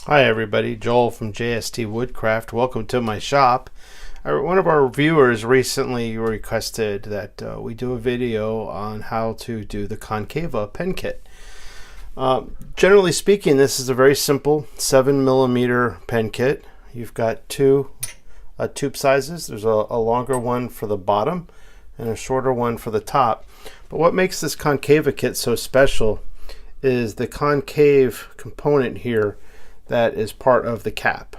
Hi everybody, Joel from JST Woodcraft. Welcome to my shop. One of our viewers recently requested that we do a video on how to do the Concava pen kit. Generally speaking, this is a very simple 7mm pen kit. You've got two tube sizes. There's a longer one for the bottom and a shorter one for the top. But what makes this Concava kit so special is the concave component here that is part of the cap.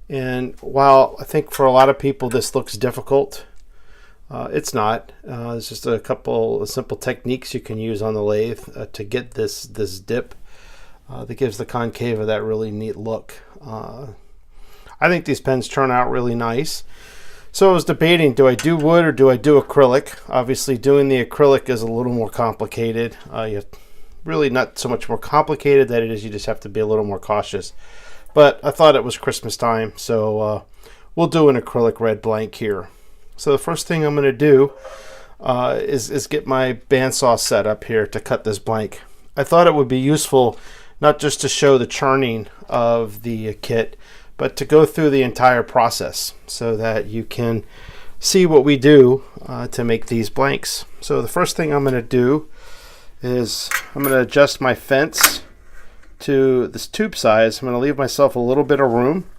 And while I think for a lot of people this looks difficult, it's not. It's just a couple of simple techniques you can use on the lathe to get this dip that gives the Concava that really neat look. I think these pens turn out really nice. So I was debating, do I do wood or do I do acrylic? Obviously doing the acrylic is a little more complicated. Really not so much more complicated that it is, you just have to be a little more cautious. But I thought it was Christmas time, so we'll do an acrylic red blank here. So the first thing I'm going to do is get my bandsaw set up here to cut this blank. I thought it would be useful not just to show the churning of the kit, but to go through the entire process so that you can see what we do to make these blanks. So the first thing I'm going to do is I'm going to adjust my fence to this tube size. I'm going to leave myself a little bit of room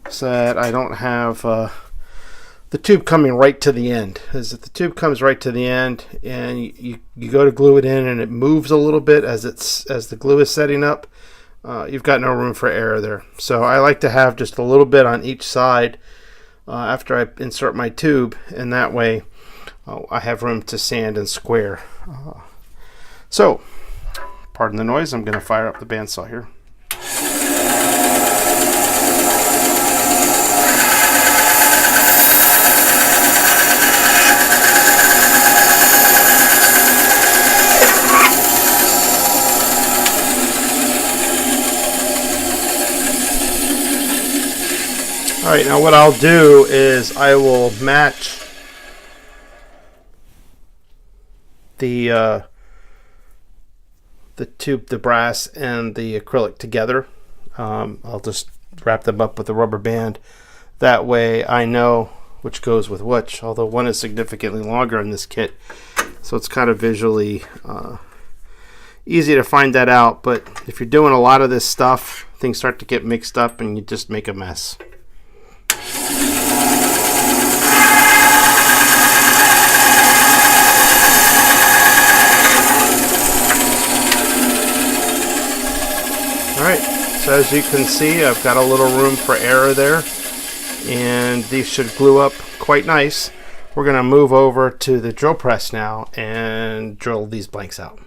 so that I don't have the tube coming right to the end. As if the tube comes right to the end and you go to glue it in and it moves a little bit as the glue is setting up, you've got no room for error there. So I like to have just a little bit on each side after I insert my tube, and that way I have room to sand and square. So, pardon the noise, I'm going to fire up the bandsaw here. Alright, now what I'll do is I will match the tube, the brass, and the acrylic together. I'll just wrap them up with a rubber band. That way I know which goes with which, although one is significantly longer in this kit, so it's kind of visually easy to find that out. But if you're doing a lot of this stuff, things start to get mixed up and you just make a mess. Alright, so as you can see, I've got a little room for error there, and these should glue up quite nice. We're going to move over to the drill press now and drill these blanks out.